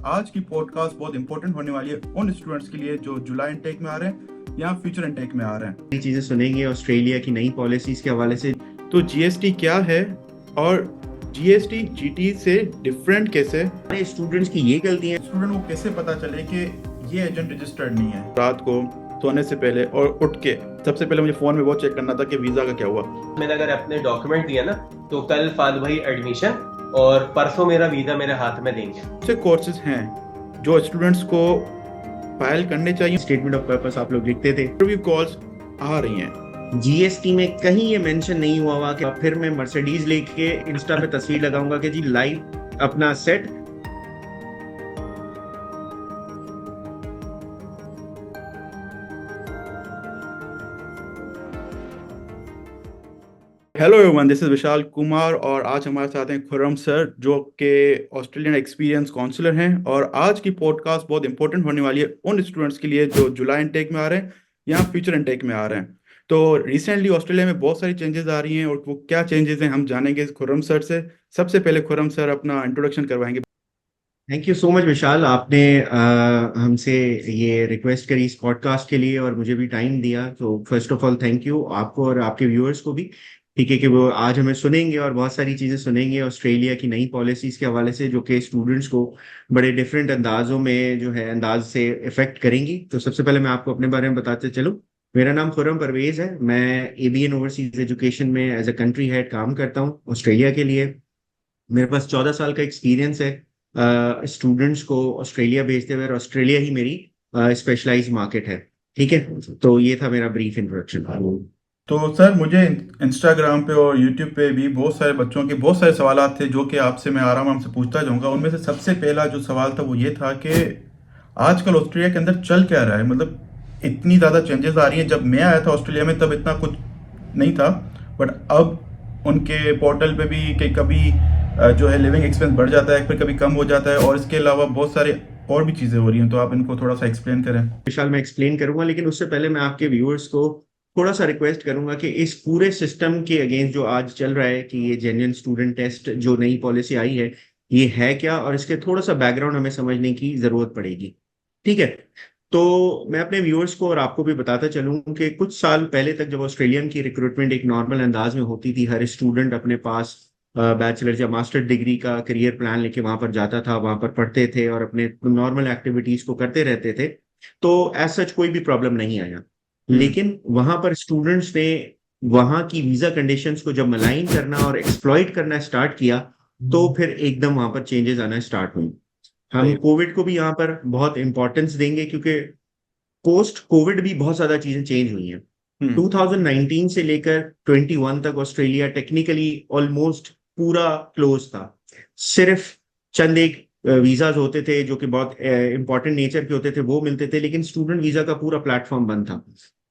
आज की पॉडकास्ट बहुत इंपॉर्टेंट होने वाली है उन स्टूडेंट्स के लिए जो जुलाई इनटेक में आ रहे हैं या फ्यूचर इनटेक में आ रहे हैं। नई चीजें सुनेंगे ऑस्ट्रेलिया की नई पॉलिसीज के हवाले से। तो जीएसटी क्या है और जीएसटी जीटी से डिफरेंट कैसे, हमारे स्टूडेंट्स की ये गलतियां स्टूडेंट को कैसे पता चले कि ये एजेंट रजिस्टर्ड नहीं है। रात को सोने से पहले और उठ के सबसे पहले मुझे फोन में वो चेक करना था कि वीजा का क्या हुआ। मैंने अगर अपने डॉक्यूमेंट दिया ना तो कल फादू भाई एडमिशन और परसों मेरा वीजा मेरे हाथ में देंगे। ऐसे कोर्सेज हैं जो स्टूडेंट्स को फाइल करने चाहिए। स्टेटमेंट ऑफ पर्पस आप लोग लिखते थे। इंटरव्यू कॉल्स आ रही हैं। जीएसटी में कहीं ये मेंशन नहीं हुआ हुआ कि फिर मैं मर्सिडीज लेके इंस्टा पे तस्वीर लगाऊंगा कि जी लाइव अपना set. Hello everyone, this is Vishal Kumar और आज हमारे साथ हैं खुर्रम सर जो कि ऑस्ट्रेलियन एक्सपीरियंस काउंसलर हैं। और आज की पॉडकास्ट बहुत इंपॉर्टेंट होने वाली है उन स्टूडेंट्स के लिए जो जुलाई इनटेक में आ रहे हैं या फ्यूचर इनटेक में आ रहे हैं। तो रिसेंटली ऑस्ट्रेलिया में बहुत सारी चेंजेस आ रही हैं और वो क्या चेंजेस हैं हम जानेंगे खुर्रम सर से। सबसे पहले खुर्रम सर अपना इंट्रोडक्शन करवाएंगे। थैंक यू सो मच विशाल, आपने हमसे ये रिक्वेस्ट करी इस पॉडकास्ट के लिए और मुझे भी टाइम दिया, तो first of all thank you आपको और आपके व्यूअर्स को भी। ठीक है कि वो आज हमें सुनेंगे और बहुत सारी चीजें सुनेंगे ऑस्ट्रेलिया की नई पॉलिसीज के हवाले से जो कि स्टूडेंट्स को बड़े डिफरेंट अंदाजों में जो है अंदाज से इफेक्ट करेंगी। तो सबसे पहले मैं आपको अपने बारे में बताते चलूं। मेरा नाम खुर्रम परवेज है। मैं एबीएन ओवरसीज एजुकेशन में एज अ कंट्री हेड काम करता हूं ऑस्ट्रेलिया के लिए। मेरे पास 14 साल का एक्सपीरियंस है स्टूडेंट्स को ऑस्ट्रेलिया भेजते हुए, और ऑस्ट्रेलिया ही मेरी स्पेशलाइज मार्केट है। ठीक है, तो ये था मेरा ब्रीफ इंट्रोडक्शन। तो सर मुझे इंस्टाग्राम पे और यूट्यूब पे भी बहुत सारे बच्चों के बहुत सारे सवाल थे जो कि आपसे मैं आराम से पूछता जाऊंगा। उनमें से सबसे पहला जो सवाल था वो ये था कि आजकल ऑस्ट्रेलिया के अंदर चल क्या रहा है। मतलब इतनी ज़्यादा चेंजेस आ रही हैं। जब मैं आया था ऑस्ट्रेलिया में तब इतना कुछ नहीं था, बट अब उनके पोर्टल पे भी कि कभी जो है लिविंग एक्सपेंस बढ़ जाता है, फिर कभी कम हो जाता है और इसके अलावा बहुत सारे और भी चीज़ें हो रही हैं। तो आप इनको थोड़ा सा एक्सप्लेन करें। विशाल, मैं एक्सप्लेन करूंगा, लेकिन उससे पहले मैं आपके व्यूअर्स को थोड़ा सा रिक्वेस्ट करूंगा कि इस पूरे सिस्टम के अगेंस्ट जो आज चल रहा है कि ये जेन्युइन स्टूडेंट टेस्ट जो नई पॉलिसी आई है ये है क्या, और इसके थोड़ा सा बैकग्राउंड हमें समझने की जरूरत पड़ेगी। ठीक है, तो मैं अपने व्यूअर्स को और आपको भी बताता चलूं कि कुछ साल पहले तक जब ऑस्ट्रेलियन की रिक्रूटमेंट एक नॉर्मल अंदाज में होती थी, हर स्टूडेंट अपने पास बैचलर या मास्टर डिग्री का करियर प्लान लेके वहां पर जाता था, वहां पर पढ़ते थे और अपने नॉर्मल एक्टिविटीज को करते रहते थे, तो एज सच कोई भी प्रॉब्लम नहीं आया। हम्म। लेकिन वहां पर स्टूडेंट्स ने वहां की वीजा कंडीशंस को जब मलाइन करना और एक्सप्लॉइट करना स्टार्ट किया, तो फिर एकदम वहां पर चेंजेस आना स्टार्ट हुई। हम सही। कोविड को भी यहाँ पर बहुत इंपॉर्टेंस देंगे क्योंकि पोस्ट कोविड भी बहुत ज्यादा चीजें चेंज हुई हैं। हम्म। 2019 से लेकर 21 तक ऑस्ट्रेलिया टेक्निकली ऑलमोस्ट पूरा क्लोज था। सिर्फ चंद एक वीजाज होते थे जो कि बहुत इंपॉर्टेंट नेचर के होते थे, वो मिलते थे, लेकिन स्टूडेंट वीजा का पूरा प्लेटफॉर्म बंद था।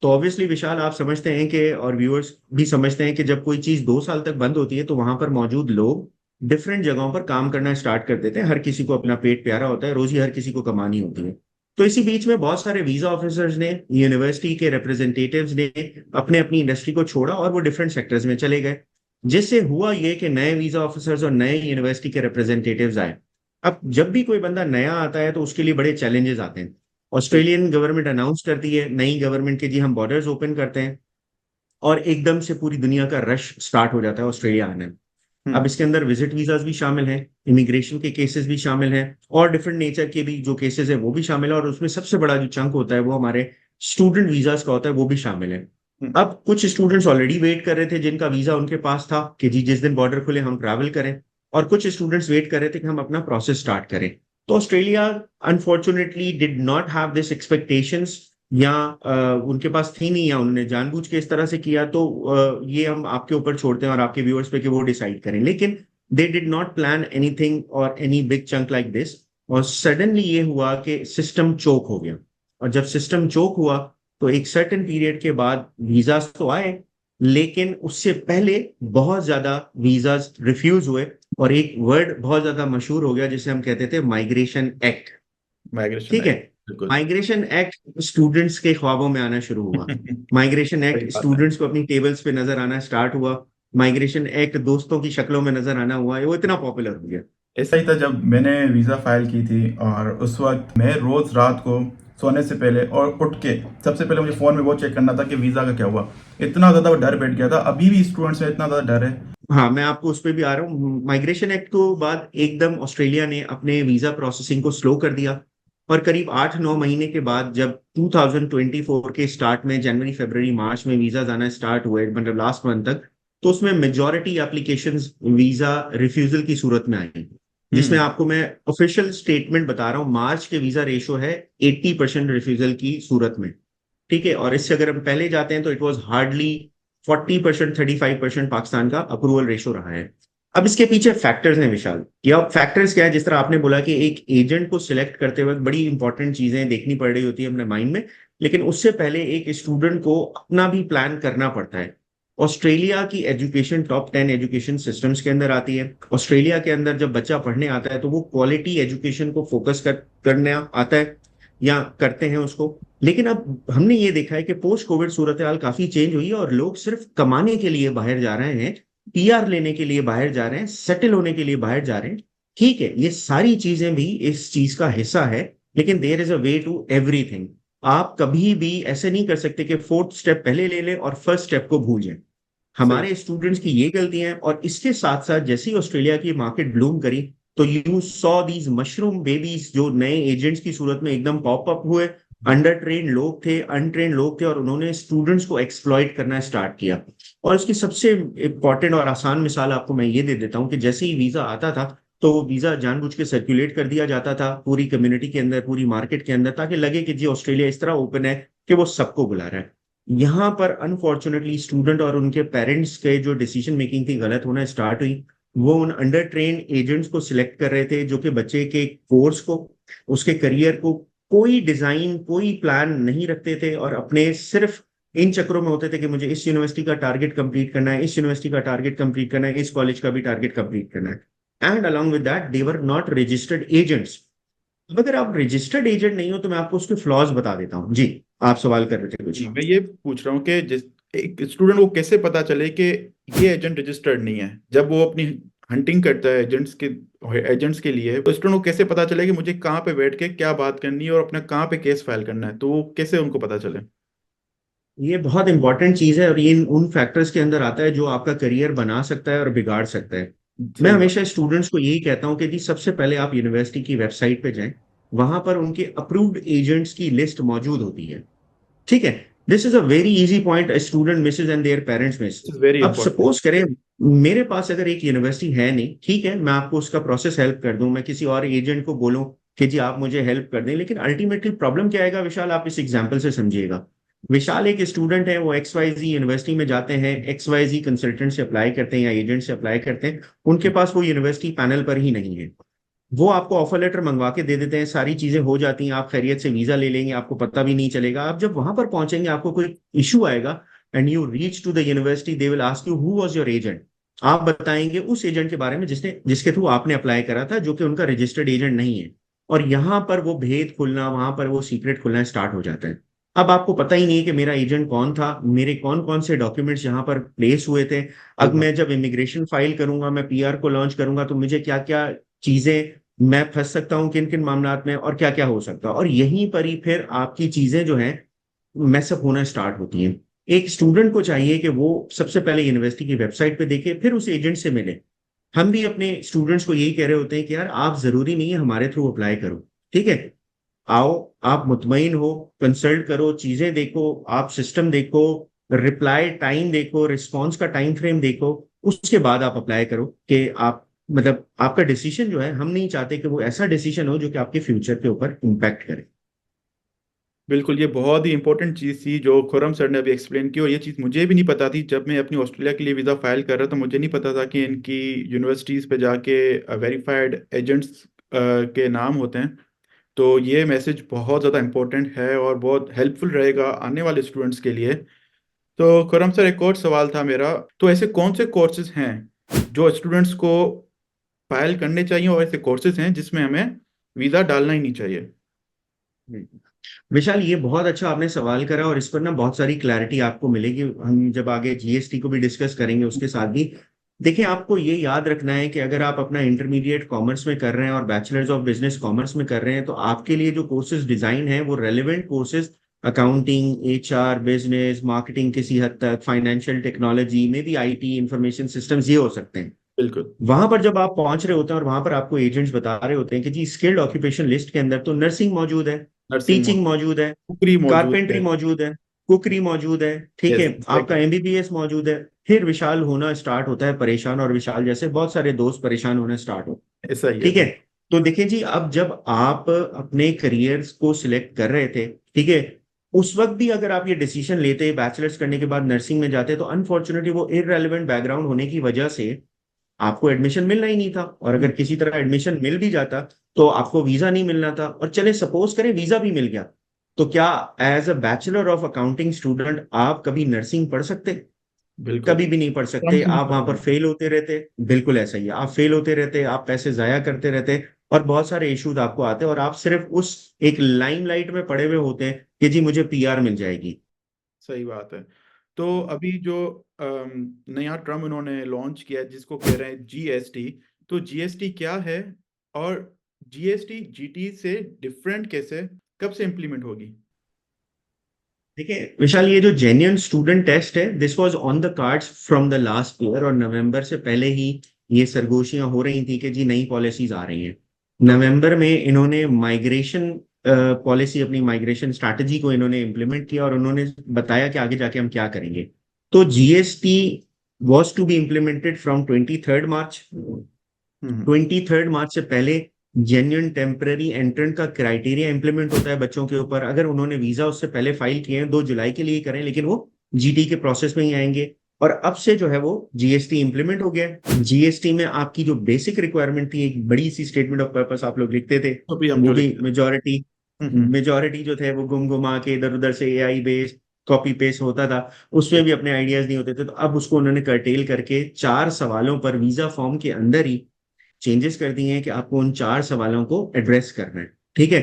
तो ऑब्वियसली विशाल, आप समझते हैं कि, और व्यूअर्स भी समझते हैं कि जब कोई चीज 2 साल तक बंद होती है तो वहां पर मौजूद लोग डिफरेंट जगहों पर काम करना स्टार्ट कर देते हैं। हर किसी को अपना पेट प्यारा होता है, रोजी हर किसी को कमानी होती है। तो इसी बीच में बहुत सारे वीजा ऑफिसर्स ने, यूनिवर्सिटी के रिप्रेजेंटेटिव्स ने अपने अपनी इंडस्ट्री को छोड़ा और वो डिफरेंट सेक्टर्स में चले गए, जिससे हुआ ये कि नए वीजा ऑफिसर्स और नए यूनिवर्सिटी के रिप्रेजेंटेटिव्स आए। अब जब भी कोई बंदा नया आता है तो उसके लिए बड़े चैलेंजेस आते हैं। ऑस्ट्रेलियन गवर्नमेंट अनाउंस करती है, नई गवर्नमेंट के जी हम बॉर्डर्स ओपन करते हैं, और एकदम से पूरी दुनिया का रश स्टार्ट हो जाता है ऑस्ट्रेलिया आने में। अब हम्म। इसके अंदर विजिट वीजाज भी शामिल हैं, इमिग्रेशन के केसेस भी शामिल हैं, और डिफरेंट नेचर के भी जो केसेस है वो भी शामिल है, और उसमें सबसे बड़ा जो चंक होता है वो हमारे स्टूडेंट वीजाज का होता है, वो भी शामिल है। हम्म। अब कुछ स्टूडेंट्स ऑलरेडी वेट कर रहे थे जिनका वीजा उनके पास था कि जी जिस दिन बॉर्डर खुले हम ट्रैवल करें, और कुछ स्टूडेंट्स वेट कर रहे थे कि हम अपना प्रोसेस स्टार्ट करें। तो Australia unfortunately did not have this expectations, या उनके पास थी नहीं, या उन्होंने जानबूझ के इस तरह से किया, तो ये हम आपके ऊपर छोड़ते हैं और आपके व्यूअर्स पे कि वो डिसाइड करें। लेकिन they did not plan anything और any big chunk like this, और सडनली ये हुआ कि सिस्टम चोक हो गया। और जब सिस्टम चोक हुआ तो एक सर्टेन पीरियड के बाद वीजास तो आए, लेकिन उससे पहले बहुत ज्यादा वीजास रिफ्यूज हुए, और एक वर्ड बहुत ज्यादा मशहूर हो गया जिसे हम कहते थे माइग्रेशन एक्ट। माइग्रेशन ठीक है, एक्ट। बिल्कुल। माइग्रेशन एक्ट स्टूडेंट्स के ख्वाबों में आना शुरू हुआ। माइग्रेशन सही एक्ट बात है। स्टूडेंट्स को अपनी टेबल्स पे नजर आना स्टार्ट हुआ। माइग्रेशन एक्ट दोस्तों की शक्लों में नजर आना हुआ, वो इतना पॉपुलर हो गया। ऐसा ही था जब मैंने वीज़ा फाइल की थी, और उस वक्त मैं रोज़ रात को सोने से पहले और उठ के सबसे पहले मुझे फ़ोन में वो चेक करना था कि वीज़ा का क्या हुआ। इतना ज़्यादा वो डर बैठ गया था, अभी भी स्टूडेंट्स में इतना ज़्यादा डर है। हाँ, मैं आपको उस पर भी आ रहा हूँ। माइग्रेशन एक्ट को बाद एकदम ऑस्ट्रेलिया ने अपने वीजा प्रोसेसिंग को स्लो कर दिया, और करीब 8-9 महीने के बाद जब 2024 के स्टार्ट में जनवरी फरवरी मार्च में वीजा आना स्टार्ट हुए, मतलब लास्ट मंथ तक, तो उसमें मेजॉरिटी एप्लीकेशंस वीजा रिफ्यूजल की सूरत में आई, जिसमें हम्म। आपको मैं ऑफिशियल स्टेटमेंट बता रहा हूँ। मार्च के वीजा रेशो है 80% रिफ्यूजल की सूरत में। ठीक है, और इससे अगर हम पहले जाते हैं तो इट वाज हार्डली 40%, 35% पाकिस्तान का अप्रूवल रेशो रहा है। अब इसके पीछे फैक्टर्स हैं विशाल। या फैक्टर्स क्या है, जिस तरह आपने बोला कि एक एजेंट को सिलेक्ट करते वक्त बड़ी इंपॉर्टेंट चीजें देखनी पड़ रही होती है अपने माइंड में, लेकिन उससे पहले एक स्टूडेंट को अपना भी प्लान करना पड़ता है। ऑस्ट्रेलिया की एजुकेशन टॉप 10 एजुकेशन सिस्टम्स के अंदर आती है। ऑस्ट्रेलिया के अंदर जब बच्चा पढ़ने आता है तो वो क्वालिटी एजुकेशन को फोकस करने आता है या करते हैं उसको। लेकिन अब हमने ये देखा है कि पोस्ट कोविड सूरत हाल काफी चेंज हुई है, और लोग सिर्फ कमाने के लिए बाहर जा रहे हैं, पीआर लेने के लिए बाहर जा रहे हैं, सेटल होने के लिए बाहर जा रहे हैं। ठीक है, ये सारी चीजें भी इस चीज का हिस्सा है, लेकिन there is a way to everything. आप कभी भी ऐसे नहीं कर सकते कि फोर्थ स्टेप पहले ले लें और फर्स्ट स्टेप को भूल जाएं। सही। हमारे स्टूडेंट्स की ये गलतियां हैं, और इसके साथ साथ जैसे ही ऑस्ट्रेलिया की मार्केट ब्लूम करी, तो you saw these mushroom babies जो नए एजेंट्स की सूरत में एकदम पॉप अप हुए। अंडर ट्रेन लोग थे, अनट्रेन लोग थे, और उन्होंने स्टूडेंट्स को एक्सप्लॉइट करना स्टार्ट किया। और इसकी सबसे इंपॉर्टेंट और आसान मिसाल आपको मैं ये दे देता हूँ कि जैसे ही वीजा आता था, तो वो वीजा जानबूझ के सर्कुलेट कर दिया जाता था पूरी कम्युनिटी के अंदर, पूरी मार्केट के अंदर, ताकि लगे कि जी ऑस्ट्रेलिया इस तरह ओपन है कि वो सबको बुला रहा है। यहाँ पर अनफॉर्चुनेटली स्टूडेंट और उनके पेरेंट्स के जो डिसीजन मेकिंग थी गलत होना स्टार्ट हुई। वो उन अंडर ट्रेन एजेंट्स को सिलेक्ट कर रहे थे जो कि बच्चे के कोर्स को, उसके करियर को कोई डिजाइन, कोई प्लान नहीं रखते थे, और अपने सिर्फ इन चक्रों में होते थे कि मुझे इस यूनिवर्सिटी का टारगेट कंप्लीट करना है, इस यूनिवर्सिटी का टारगेट कंप्लीट करना है, इस कॉलेज का भी टारगेट कंप्लीट करना है। And along with that they were not registered agents. अब अगर आप रजिस्टर्ड एजेंट नहीं हो तो मैं आपको उसके फ्लॉज बता देता हूँ जी। आप सवाल कर रहे थे कुछ। जी, मैं ये पूछ रहा हूँ कि जिस एक स्टूडेंट को कैसे पता चले कि ये एजेंट रजिस्टर्ड नहीं है, जब वो अपनी हंटिंग करता है एजेंट्स के लिए, तो स्टूडेंट को कैसे पता चले कि मुझे कहाँ पे बैठ के क्या बात करनी है और अपना कहाँ पे केस फाइल करना है, तो वो कैसे उनको पता चले? ये बहुत इंपॉर्टेंट चीज है, और ये उन फैक्टर्स के अंदर आता है जो आपका करियर बना सकता है और बिगाड़ सकता है। मैं सही बात। हमेशा स्टूडेंट्स को यही कहता हूं कि जी सबसे पहले आप यूनिवर्सिटी की वेबसाइट पे जाएं। वहां पर उनके अप्रूव्ड एजेंट्स की लिस्ट मौजूद होती है। ठीक है, this is a very easy point student misses and their parents miss. Is very अब इंपॉर्टेंट। सपोज करें मेरे पास अगर एक यूनिवर्सिटी है नहीं, ठीक है, मैं आपको उसका प्रोसेस हेल्प कर दूं, मैं किसी और एजेंट को बोलूं कि जी आप मुझे हेल्प कर दें, लेकिन अल्टीमेटली प्रॉब्लम क्या आएगा विशाल, आप इस एग्जाम्पल से समझिएगा। विशाल एक स्टूडेंट है, वो एक्स वाई जी यूनिवर्सिटी में जाते हैं, एक्स वाई जी कंसल्टेंट से अप्लाई करते हैं या एजेंट से अप्लाई करते हैं, उनके पास वो यूनिवर्सिटी पैनल पर ही नहीं है। वो आपको ऑफर लेटर मंगवा के दे देते हैं, सारी चीजें हो जाती हैं, आप खैरियत से वीजा ले लेंगे, आपको पता भी नहीं चलेगा। आप जब वहां पर पहुंचेंगे आपको कोई इशू आएगा, and you reach to the university, they will ask you who was your agent. आप बताएंगे उस एजेंट के बारे में जिसके थ्रू आपने अप्लाई करा था, जो कि उनका रजिस्टर्ड एजेंट नहीं है। और यहाँ पर वो भेद खुलना, वहां पर वो सीक्रेट खुलना स्टार्ट हो जाता है। अब आपको पता ही नहीं है कि मेरा एजेंट कौन था, मेरे कौन कौन से डॉक्यूमेंट्स यहाँ पर प्लेस हुए थे। सही अब बात। मैं जब इमिग्रेशन फाइल करूंगा, मैं पीआर को लॉन्च करूंगा, तो मुझे क्या क्या चीजें, मैं फंस सकता हूँ किन किन मामलात में, और क्या क्या हो सकता है, और यहीं पर ही फिर आपकी चीजें जो हैं मैसअप होना स्टार्ट होती हैं। एक स्टूडेंट को चाहिए कि वो सबसे पहले यूनिवर्सिटी की वेबसाइट पे देखे, फिर उस एजेंट से मिले। हम भी अपने स्टूडेंट्स को यही कह रहे होते हैं कि यार आप जरूरी नहीं है हमारे थ्रू अप्लाई करो, ठीक है, आओ, आप मुतमईन हो, कंसल्ट करो, चीजें देखो, आप सिस्टम देखो, रिप्लाई टाइम देखो, रिस्पॉन्स का टाइम फ्रेम देखो, उसके बाद आप अप्लाई करो कि आप, मतलब आपका डिसीजन जो है, हम नहीं चाहते कि वो ऐसा डिसीजन हो जो कि आपके फ्यूचर के ऊपर इम्पैक्ट करे। बिल्कुल, ये बहुत ही इंपॉर्टेंट चीज़ थी जो खुरम सर ने अभी एक्सप्लेन की, और ये चीज़ मुझे भी नहीं पता थी। जब मैं अपनी ऑस्ट्रेलिया के लिए वीज़ा फाइल कर रहा था, मुझे नहीं पता था कि इनकी यूनिवर्सिटीज़ पे जाके वेरीफाइड एजेंट्स के नाम होते हैं। तो ये मैसेज बहुत ज़्यादा इंपॉर्टेंट है और बहुत हेल्पफुल रहेगा आने वाले स्टूडेंट्स के लिए। तो खुरम सर, एक और सवाल था मेरा। तो ऐसे कौन से कोर्सेज हैं जो स्टूडेंट्स को फाइल करने चाहिए, और ऐसे कोर्सेज हैं जिसमें हमें वीज़ा डालना ही नहीं चाहिए? विशाल, ये बहुत अच्छा आपने सवाल करा, और इस पर ना बहुत सारी क्लैरिटी आपको मिलेगी, हम जब आगे जीएसटी को भी डिस्कस करेंगे उसके साथ भी। देखिए, आपको ये याद रखना है कि अगर आप अपना इंटरमीडिएट कॉमर्स में कर रहे हैं और बैचलर्स ऑफ बिजनेस कॉमर्स में कर रहे हैं, तो आपके लिए जो कोर्सेज डिजाइन है वो relevant courses accounting, HR, business, marketing, किसी हद तक फाइनेंशियल टेक्नोलॉजी में भी, आईटी, इंफॉर्मेशन सिस्टम्स, ये हो सकते हैं। बिल्कुल। वहां पर जब आप पहुंच रहे होते हैं और वहां पर आपको एजेंट्स बता रहे होते हैं कि जी स्किल्ड ऑक्यूपेशन लिस्ट के अंदर तो नर्सिंग मौजूद है, नर्सिंग टीचिंग मौजूद है, नौकरी मौजूद कारपेंट्री है। मौजूद है, कुकरी मौजूद है, ठीक यस है, आपका एग्जैक्टली। एमबीबीएस मौजूद है। फिर विशाल होना स्टार्ट होता है, परेशान, और विशाल जैसे बहुत सारे दोस्त परेशान होना स्टार्ट हो। ऐसा ही है ठीक है। बिल्कुल। तो देखिए जी, अब जब आप अपने करियर्स को सिलेक्ट कर रहे थे, ठीक है, उस वक्त भी अगर आप ये डिसीजन लेते बैचलर्स करने के बाद नर्सिंग में जाते, तो अनफॉर्चुनेटली वो इररेलेवेंट बैकग्राउंड होने की वजह से आपको एडमिशन मिलना ही नहीं था। और अगर किसी तरह एडमिशन मिल भी जाता तो आपको वीजा नहीं मिलना था। और चले सपोज करें वीजा भी मिल गया, तो क्या as a bachelor of accounting student आप कभी नर्सिंग पढ़ सकते? बिल्कुल कभी भी नहीं पढ़ सकते। कम से आप वहां पर कम। फेल होते रहते। बिल्कुल ऐसा ही है, आप फेल होते रहते, आप पैसे जाया करते रहते, और बहुत सारे इश्यूज आपको आते, और आप सिर्फ उस एक लाइमलाइट में पड़े हुए होते हैं कि जी मुझे पीआर मिल जाएगी। सही बात है। तो अभी जो नया टर्म उन्होंने लॉन्च किया है जिसको कह रहे हैं जीएसटी, तो जीएसटी क्या है और जीएसटी जीटी से डिफरेंट कैसे, कब से इम्प्लीमेंट होगी? देखिए विशाल, ये जो जेन्युइन स्टूडेंट टेस्ट है, this was on the cards from the last year, और नवंबर से पहले ही ये सरगोशियां हो रही थी कि जी नई पॉलिसीज आ रही हैं। ओके। नवंबर में इन्होंने माइग्रेशन पॉलिसी, अपनी माइग्रेशन स्ट्रैटेजी को इन्होंने इम्प्लीमेंट किया, और उन्होंने बताया कि आगे जाके हम क्या करेंगे। तो GST was to be implemented from 23 March. Hmm. 23 मार्च से पहले जेन्युइन टेम्पररी एंट्रेंट का क्राइटेरिया इंप्लीमेंट होता है बच्चों के ऊपर। अगर उन्होंने वीजा उससे पहले फाइल किए हैं, 2 जुलाई के लिए करें, लेकिन वो जीटी के प्रोसेस में ही आएंगे। और अब से जो है वो जीएसटी इंप्लीमेंट हो गया। जीएसटी में आपकी जो बेसिक रिक्वायरमेंट थी, एक बड़ी सी स्टेटमेंट ऑफ पर्पस आप लोग लिखते थे, तो भी हम वो जो भी लिखते हैं। मेजोरिटी हम्म। मेजोरिटी जो थे वो गुम गुमा के इधर उधर से एआई बेस्ड कॉपी पेस्ट होता था, उसमें भी अपने आइडियाज नहीं होते थे। तो अब उसको उन्होंने कर्टेल करके 4 सवालों पर वीजा फॉर्म के अंदर ही चेंजेस कर दिए हैं कि आपको उन 4 सवालों को एड्रेस करना है। ठीक है।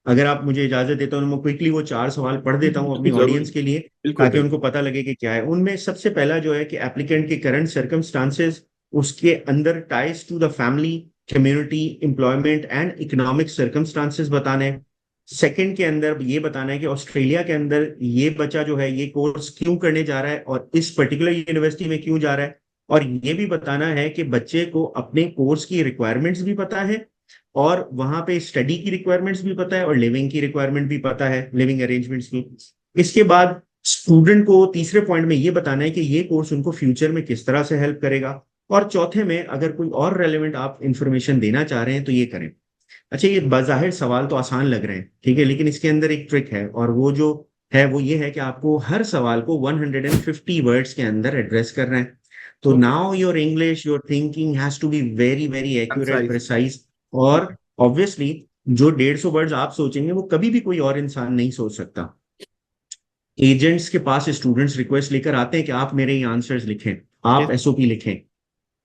अगर आप मुझे इजाजत देते हो तो मैं क्विकली वो 4 सवाल पढ़ देता हूँ अपनी बिल्कुल जरूर। ऑडियंस के लिए, बिल्कुल ताकि बिल्कुल। उनको पता लगे कि क्या है उनमें। सबसे पहला जो है कि एप्लीकेंट के करंट सर्कमस्टांसेस, उसके अंदर ties to the family, community, employment and economic circumstances बताने हैं। सेकंड के अंदर ये बताना है कि ऑस्ट्रेलिया के अंदर ये बच्चा जो है ये कोर्स क्यों करने जा रहा है और इस पर्टिकुलर यूनिवर्सिटी में क्यों जा रहा है। और ये भी बताना है कि बच्चे को अपने कोर्स की रिक्वायरमेंट्स भी पता है, और वहां पे स्टडी की रिक्वायरमेंट्स भी पता है, और लिविंग की रिक्वायरमेंट भी पता है, लिविंग अरेंजमेंट्स की। इसके बाद स्टूडेंट को तीसरे पॉइंट में ये बताना है कि ये कोर्स उनको फ्यूचर में किस तरह से हेल्प करेगा। और चौथे में अगर कोई और रेलेवेंट आप इंफॉर्मेशन देना चाह रहे हैं तो ये करें। अच्छा, ये बज़ाहिर सवाल तो आसान लग रहे हैं, ठीक है, लेकिन इसके अंदर एक ट्रिक है, और वो जो है वो ये है कि आपको हर सवाल को 150 वर्ड्स के अंदर एड्रेस करना है। तो okay. Now your English, your thinking has to be very very accurate, concise. Precise. और ऑब्वियसली जो 150 वर्ड्स आप सोचेंगे वो कभी भी कोई और इंसान नहीं सोच सकता। एजेंट्स के पास स्टूडेंट्स रिक्वेस्ट लेकर आते हैं कि आप मेरे ये आंसर्स लिखें, आप यस। एसओपी लिखें।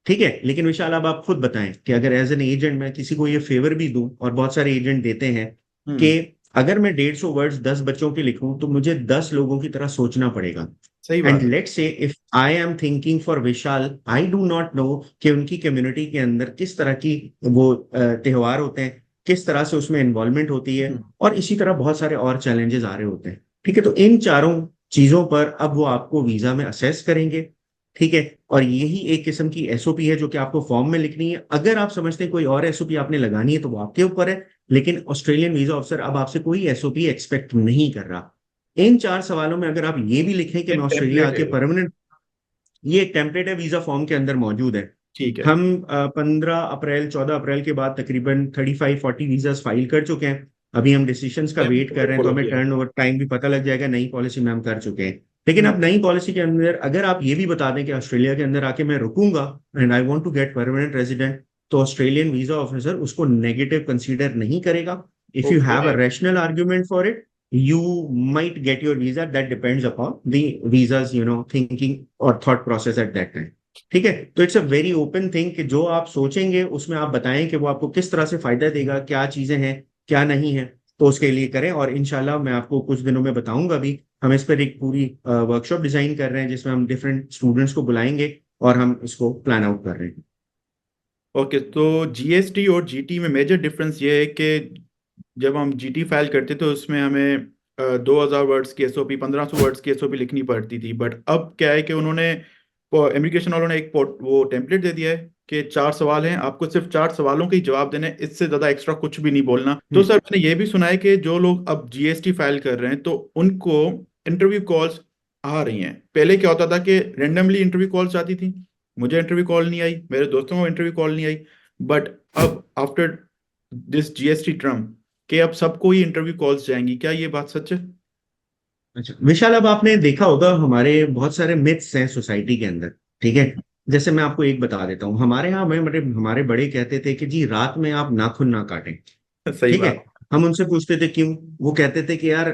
ठीक है, लेकिन विशाल अब आप खुद बताएं कि अगर एज एन एजेंट मैं किसी को ये फेवर भी दूं, और बहुत सारे एजेंट देते हैं कि हम्म। अगर मैं 150 वर्ड्स 10 बच्चों के लिखूं तो मुझे 10 लोगों की तरह सोचना पड़ेगा। सही एंड बात है। Let's say if I am thinking for Vishal, I do not know कि उनकी कम्युनिटी के अंदर किस तरह की वो त्योहार होते हैं, किस तरह से उसमें इन्वॉल्वमेंट होती है, हम्म। और इसी तरह बहुत सारे और चैलेंजेस आ रहे होते हैं। ठीक है, तो इन चारों चीजों पर अब वो आपको वीजा में असेस करेंगे। ठीक है, और यही एक किस्म की एसओपी है जो कि आपको फॉर्म में लिखनी है। अगर आप समझते हैं कोई और एसओपी आपने लगानी है तो वो आपके ऊपर है, लेकिन ऑस्ट्रेलियन वीजा ऑफिसर अब आपसे कोई एसओपी एक्सपेक्ट नहीं कर रहा। इन 4 सवालों में अगर आप ये भी लिखें कि एक मैं ऑस्ट्रेलिया टेम्पलेट है आके वो। परमानेंट, ये एक टेम्पलेट है, वीजा फॉर्म के अंदर मौजूद है। ठीक है। हम 15 अप्रैल 14 अप्रैल के बाद तकरीबन 35-40 वीजास फाइल कर चुके हैं। अभी हम डिसीजंस का वेट कर रहे हैं, तो फॉलो हमें किया है। टर्न ओवर टाइम भी पता लग जाएगा। नई पॉलिसी में हम कर चुके हैं, लेकिन हम्म। अब नई पॉलिसी के अंदर अगर आप ये भी बता दें कि ऑस्ट्रेलिया के अंदर आके मैं रुकूंगा and I want to get permanent resident, तो ऑस्ट्रेलियन वीजा ऑफिसर उसको नेगेटिव कंसीडर नहीं करेगा। If you have okay. A rational argument for it, you might get your visa. That depends upon the visa's thinking or thought process at that time. ठीक है, तो it's a very open thing कि जो आप सोचेंगे उसमें आप बताएं कि वो आपको किस तरह से फायदा देगा, क्या चीजें हैं, क्या नहीं है, तो उसके लिए करें। और इंशाल्लाह मैं आपको कुछ दिनों में बताऊंगा भी। हम इस पर एक पूरी वर्कशॉप डिजाइन कर रहे हैं जिसमें हम डिफरेंट स्टूडेंट्स को बुलाएंगे, और हम इसको प्लान आउट कर रहे हैं। ओके, तो जीएसटी और जीटी में मेजर डिफरेंस ये है कि जब हम जीटी फाइल करते तो उसमें हमें 2000 वर्ड्स की एसओपी, 1500 वर्ड्स की एसओपी लिखनी पड़ती थी। बट अब क्या है कि उन्होंने, इमिग्रेशन वालों ने एक वो टेम्पलेट दे दिया है कि 4 सवाल हैं, आपको सिर्फ 4 सवालों के ही जवाब देने हैं, इससे ज़्यादा एक्स्ट्रा कुछ भी नहीं बोलना। तो सर मैंने ये भी सुना है कि जो लोग अब जीएसटी फाइल कर रहे हैं तो उनको इंटरव्यू कॉल्स आ रही हैं। पहले क्या होता था कि रेंडमली इंटरव्यू कॉल्स आती थी, मुझे इंटरव्यू कॉल नहीं आई, मेरे दोस्तों को इंटरव्यू कॉल नहीं आई। बट अब आफ्टर दिस जीएसटी टर्म कि अब सबको ही इंटरव्यू कॉल्स जाएंगी, क्या ये बात सच है? अच्छा विशाल, अब आपने देखा होगा हमारे बहुत सारे मिथ्स हैं सोसाइटी के अंदर, ठीक है। जैसे मैं आपको एक बता देता हूँ, हमारे यहाँ में हमारे बड़े कहते थे कि जी रात में आप नाखून ना काटें, सही ठीक है। बात। हम उनसे पूछते थे क्यों, वो कहते थे कि यार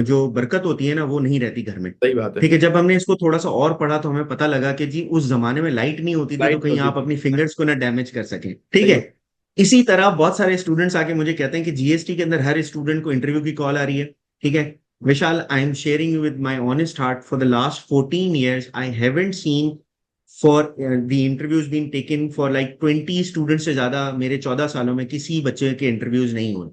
जो बरकत होती है ना वो नहीं रहती घर में, सही बात है। ठीक है। जब हमने इसको थोड़ा सा और पढ़ा तो हमें पता लगा कि जी उस जमाने में लाइट नहीं होती थी तो लाइट कहीं होती आप थी। अपनी फिंगर्स को ना डैमेज कर सकें, ठीक सही है। बात। इसी तरह बहुत सारे स्टूडेंट्स आके मुझे कहते हैं कि जीएसटी के अंदर हर स्टूडेंट को इंटरव्यू की कॉल आ रही है, ठीक है। Vishal, I am sharing you with my honest heart, for the last 14 years I haven't seen for the interviews been taken for like 20 students से ज्यादा मेरे 14 सालों में किसी बच्चे के इंटरव्यूज नहीं हुए,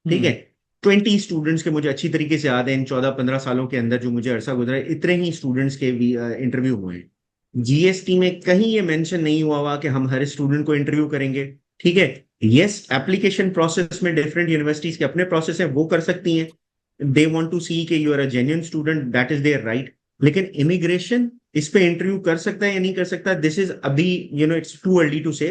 ठीक है। हम्म। 20 स्टूडेंट्स के मुझे अच्छी तरीके से याद है, इन 14-15 सालों के अंदर जो मुझे अरसा गुजरा है, इतने ही स्टूडेंट्स के भी इंटरव्यू हुए हैं। जीएसटी में कहीं ये मेंशन नहीं हुआ कि हम हर स्टूडेंट को इंटरव्यू करेंगे, ठीक है। यस, एप्लीकेशन प्रोसेस में डिफरेंट यूनिवर्सिटीज के अपने प्रोसेस है, वो कर सकती हैं। दे वांट टू सी कि you are a genuine student, that is there right. लेकिन इमिग्रेशन इस पे इंटरव्यू कर सकता है या नहीं कर सकता, दिस इज अभी इट्स टू अर्ली टू से।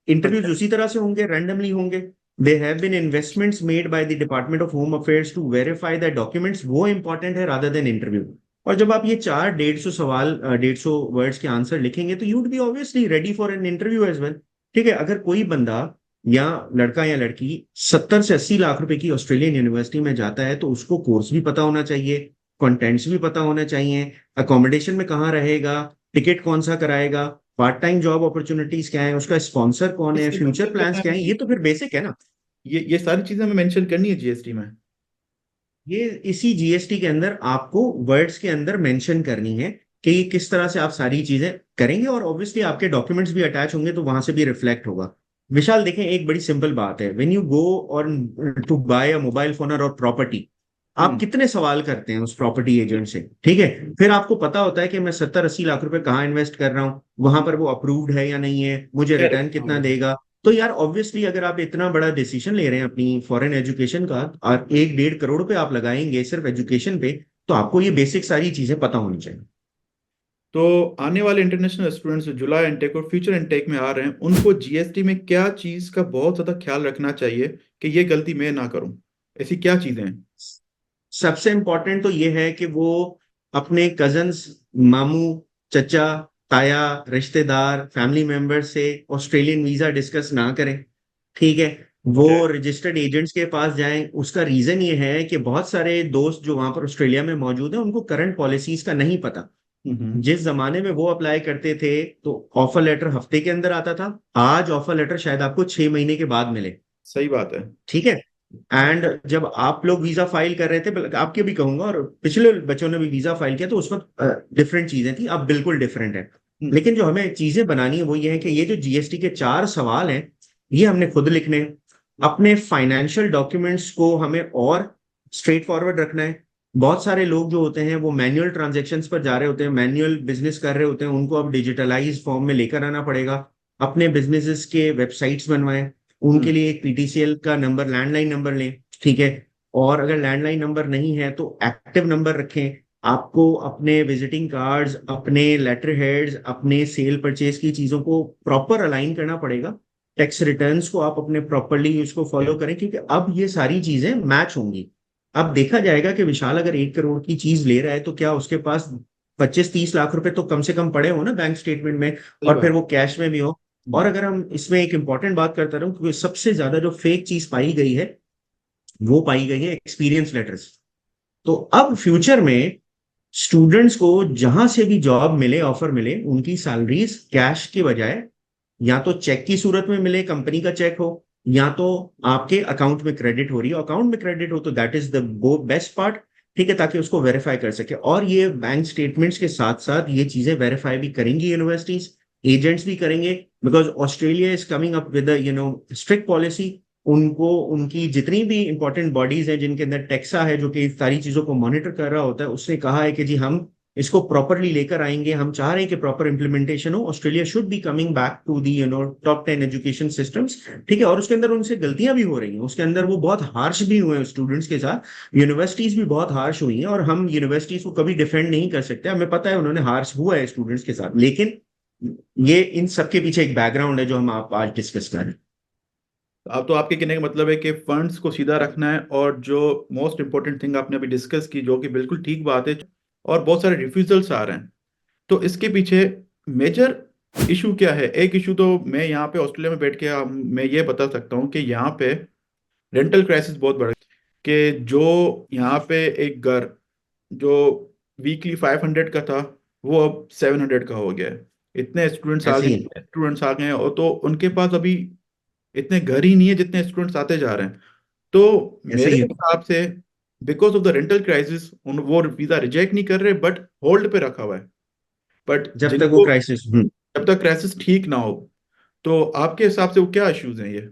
इंटरव्यूज उसी तरह से होंगे, रैंडमली होंगे। There have been investments made by the Department of Home Affairs to verify that documents, वो important है rather than interview। और जब आप ये 150 सवाल 150 वर्ड्स के आंसर लिखेंगे तो you'd be obviously ready for an interview as well, ठीक है। अगर कोई बंदा या लड़का या लड़की 70 से 80 लाख रुपए की ऑस्ट्रेलियन यूनिवर्सिटी में जाता है तो उसको कोर्स भी पता होना चाहिए, कंटेंट्स भी पता होना चाहिए, अकोमोडेशन में कहाँ रहेगा, टिकट कौन सा कराएगा, पार्ट टाइम जॉब अपॉर्चुनिटीज क्या है, उसका स्पॉन्सर कौन है, इसे फ्यूचर मेंशन करना प्लान्स क्या है, है, ये तो फिर बेसिक है ना। ये सारी चीजें हमें मेंशन करनी है जीएसटी में। ये इसी जीएसटी के अंदर आपको वर्ड्स के अंदर मेंशन करनी है कि ये किस तरह से आप सारी चीजें करेंगे, और ऑब्वियसली आपके डॉक्यूमेंट्स भी अटैच होंगे तो वहां से भी रिफ्लेक्ट होगा। विशाल देखें, एक बड़ी सिंपल बात है, व्हेन यू गो और to buy a mobile phone और प्रॉपर्टी, आप हम्म। कितने सवाल करते हैं उस प्रॉपर्टी एजेंट से, ठीक है। फिर आपको पता होता है कि मैं 70-80 लाख रुपए कहाँ इन्वेस्ट कर रहा हूँ, वहां पर वो अप्रूव्ड है या नहीं है, मुझे रिटर्न करेक्ट। कितना देगा। तो यार ऑब्वियसली अगर आप इतना बड़ा डिसीजन ले रहे हैं अपनी फॉरेन एजुकेशन का, और 1-1.5 करोड़ पे आप लगाएंगे सिर्फ एजुकेशन पे, तो आपको ये बेसिक सारी चीजें पता होनी चाहिए। तो आने वाले इंटरनेशनल स्टूडेंट्स जो जुलाई इनटेक और फ्यूचर इनटेक में आ रहे हैं, उनको जीएसटी में क्या चीज का बहुत ज्यादा ख्याल रखना चाहिए कि ये गलती मैं ना करूं? ऐसी क्या चीजें हैं? सबसे इंपॉर्टेंट तो ये है कि वो अपने कजन्स, मामू, चचा, ताया, रिश्तेदार, फैमिली मेंबर से ऑस्ट्रेलियन वीजा डिस्कस ना करें, ठीक है। वो ओके। रजिस्टर्ड एजेंट्स के पास जाएं। उसका रीजन ये है कि बहुत सारे दोस्त जो वहां पर ऑस्ट्रेलिया में मौजूद हैं उनको करंट पॉलिसीज का नहीं पता। हम्म। जिस जमाने में वो अप्लाई करते थे तो ऑफर लेटर हफ्ते के अंदर आता था, आज ऑफर लेटर शायद आपको 6 महीने के बाद मिले, सही बात है। ठीक है। एंड जब आप लोग वीजा फाइल कर रहे थे, बल्कि आपके भी कहूंगा और पिछले बच्चों ने भी वीजा फाइल किया, तो उस वक्त डिफरेंट चीजें थी, अब बिल्कुल डिफरेंट है। हम्म। लेकिन जो हमें चीजें बनानी है वो ये है कि ये जो जीएसटी के 4 सवाल हैं ये हमने खुद लिखने हैं। अपने फाइनेंशियल डॉक्यूमेंट्स को हमें और स्ट्रेट फॉरवर्ड रखना है। बहुत सारे लोग जो होते हैं वो मैनुअल ट्रांजेक्शन्स पर जा रहे होते हैं, मैनुअल बिजनेस कर रहे होते हैं, उनको अब डिजिटलाइज फॉर्म में लेकर आना पड़ेगा। अपने बिजनेसेस के वेबसाइट्स बनवाएं, उनके हम्म। लिए एक पीटीसीएल का नंबर, लैंडलाइन नंबर लें, ठीक है। और अगर लैंडलाइन नंबर नहीं है तो एक्टिव नंबर रखें। आपको अपने विजिटिंग कार्ड्स, अपने लेटर हेड्स, अपने सेल परचेज की चीजों को प्रॉपर अलाइन करना पड़ेगा। टैक्स रिटर्न्स को आप अपने प्रॉपरली उसको फॉलो करें, क्योंकि अब ये सारी चीजें मैच होंगी। अब देखा जाएगा कि विशाल अगर 1 करोड़ की चीज ले रहा है तो क्या उसके पास 25-30 लाख रुपए तो कम से कम पड़े हो ना बैंक स्टेटमेंट में, सही और फिर बात। वो कैश में भी हो। और अगर हम इसमें एक इंपॉर्टेंट बात करता रहूं, क्योंकि सबसे ज्यादा जो फेक चीज पाई गई है वो पाई गई है एक्सपीरियंस लेटर्स। तो अब फ्यूचर में स्टूडेंट्स को जहां से भी जॉब मिले, ऑफर मिले, उनकी सैलरीज कैश के बजाय या तो चेक की सूरत में मिले, कंपनी का चेक हो, या तो आपके अकाउंट में क्रेडिट हो रही हो, अकाउंट में क्रेडिट हो तो that is the best part, ठीक है, ताकि उसको वेरीफाई कर सके। और ये बैंक स्टेटमेंट्स के साथ साथ ये चीजें वेरीफाई भी करेंगी यूनिवर्सिटीज, एजेंट्स भी करेंगे, because Australia is coming up with strict policy. उनको उनकी जितनी भी इंपॉर्टेंट बॉडीज हैं जिनके अंदर टेक्सा है जो कि इस सारी चीजों को मॉनिटर कर रहा होता है, उसने कहा है कि जी हम इसको प्रॉपरली लेकर आएंगे, हम चाह रहे हैं कि प्रॉपर इंप्लीमेंटेशन हो। Australia should be coming back to the top 10 education systems, ठीक है। और उसके अंदर उनसे गलतियां भी हो रही हैं, उसके अंदर वो बहुत हार्श भी हुए हैं स्टूडेंट्स के साथ, यूनिवर्सिटीज भी बहुत हार्श हुई हैं, और हम यूनिवर्सिटीज को कभी डिफेंड नहीं कर सकते। हमें पता है उन्होंने हार्श हुआ है स्टूडेंट्स के साथ, लेकिन ये इन सबके पीछे एक बैकग्राउंड है जो हम आप आज डिस्कस कर रहे हैं। अब तो आपके कहने का मतलब है कि फंड्स को सीधा रखना है, और जो मोस्ट इंपॉर्टेंट थिंग आपने अभी डिस्कस की, जो कि बिल्कुल ठीक बात है, और बहुत सारे रिफ्यूजल्स आ रहे हैं, तो इसके पीछे मेजर इशू क्या है? एक इशू तो मैं यहाँ पे ऑस्ट्रेलिया में बैठ के मैं ये बता सकता हूँ कि यहाँ पे रेंटल क्राइसिस बहुत बढ़ गया, कि जो यहाँ पे एक घर जो वीकली 500 का था, वो अब 700 का हो गया है। इतने स्टूडेंट्स आ ऐसे गए, ही स्टूडेंट्स आ गए हैं, और तो उनके पास अभी इतने घर ही नहीं है जितने स्टूडेंट्स आते जा रहे हैं। तो ऐसे मेरे ही हिसाब से because of the rental crisis उन वो वीजा रिजेक्ट नहीं कर रहे, बट होल्ड पे रखा हुआ है। बट जब तक वो जिनको, क्राइसिस। जब तक क्राइसिस ठीक ना हो, तो आपके हिसाब से वो क्या इश्यूज हैं ये?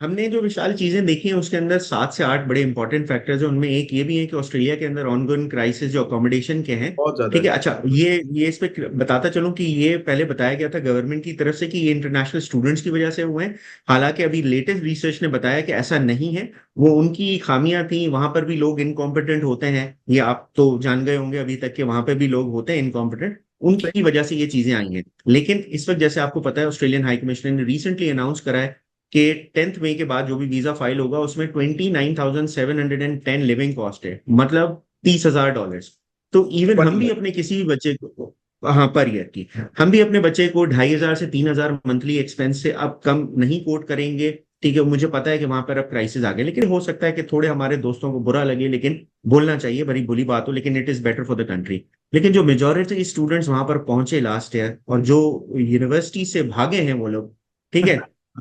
हमने जो विशाल चीजें देखी हैं उसके अंदर 7 से 8 बड़े इंपॉर्टेंट फैक्टर्स हैं। उनमें एक ये भी है कि ऑस्ट्रेलिया के अंदर ऑनगोइंग क्राइसिस जो अकोमोडेशन के हैं, बहुत ज्यादा ठीक है। है। अच्छा, ये इस पे बताता चलूं कि ये पहले बताया गया था गवर्नमेंट की तरफ से कि ये इंटरनेशनल स्टूडेंट्स की वजह से हुए हैं। हालांकि अभी लेटेस्ट रिसर्च ने बताया कि ऐसा नहीं है, वो उनकी खामियां थी। वहां पर भी लोग इनकॉम्पिटेंट होते हैं, ये आप तो जान गए होंगे अभी तक के, वहां पर भी लोग होते हैं इनकॉम्पिटेंट, सही उनकी बात। वजह से ये चीजें आई हैं। लेकिन इस वक्त जैसे आपको पता है ऑस्ट्रेलियन हाई कमिश्नर ने रिसेंटली अनाउंस करा है कि 10 मई के बाद जो भी वीजा फाइल होगा उसमें 29,710 लिविंग कॉस्ट है, मतलब $30,000। तो इवन पर हम भी ईयर। अपने किसी भी बच्चे को, हाँ पर ईयर की, हम भी अपने बच्चे को 2,500 से 3,000 मंथली एक्सपेंस से अब कम नहीं कोट करेंगे, ठीक है। मुझे पता है कि वहां पर अब क्राइसिस आ गए, लेकिन हो सकता है कि थोड़े हमारे दोस्तों को बुरा लगे, लेकिन बोलना चाहिए, बड़ी बुरी बात हो, लेकिन it is better for the country. लेकिन जो मेजोरिटी स्टूडेंट्स वहां पर पहुंचे लास्ट ईयर और जो यूनिवर्सिटी से भागे हैं वो लोग, ठीक है,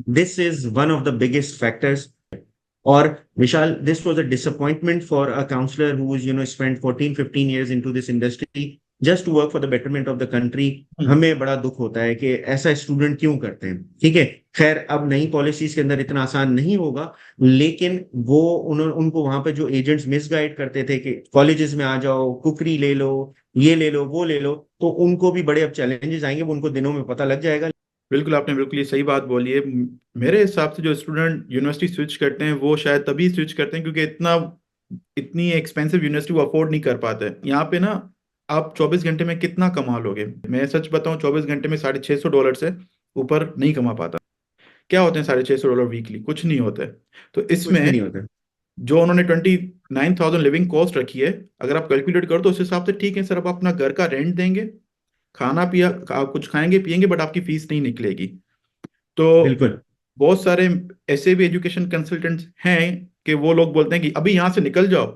this is one of the biggest factors. Or Vishal, this was a disappointment for a counselor who was, spent 14-15 years into this industry just to work for the betterment of the country. हमें बड़ा दुख होता है कि ऐसा student क्यों करते हैं, ठीक है। खैर अब नई पॉलिसीज के अंदर इतना आसान नहीं होगा, लेकिन वो उनको वहां पे जो एजेंट्स मिसगाइड करते थे कि कॉलेजेस में आ जाओ, कुकरी ले लो, ये ले लो, वो ले लो, तो उनको भी बड़े अब चैलेंजेस आएंगे, वो उनको दिनों में पता लग जाएगा। बिल्कुल, आपने बिल्कुल ये सही बात बोली है। मेरे हिसाब से जो स्टूडेंट यूनिवर्सिटी स्विच करते हैं, वो शायद तभी स्विच करते हैं क्योंकि इतनी एक्सपेंसिव यूनिवर्सिटी वो अफोर्ड नहीं कर पाते हैं। यहाँ पे ना आप 24 घंटे में कितना कमा लोगे? मैं सच बताऊं, 24 घंटे में $650 से ऊपर नहीं कमा पाता। क्या होते हैं $650 वीकली? कुछ नहीं होता है। तो कुछ भी इसमें नहीं होता। जो उन्होंने 29,000 लिविंग कॉस्ट रखी है, अगर आप कैलकुलेट करो तो उस हिसाब से ठीक है सर, आप अपना घर का रेंट देंगे, खाना पिया आप कुछ खाएंगे पिएंगे, बट आपकी फीस नहीं निकलेगी। तो बिल्कुल। बहुत सारे ऐसे भी एजुकेशन कंसल्टेंट्स हैं कि वो लोग बोलते हैं कि अभी यहाँ से निकल जाओ,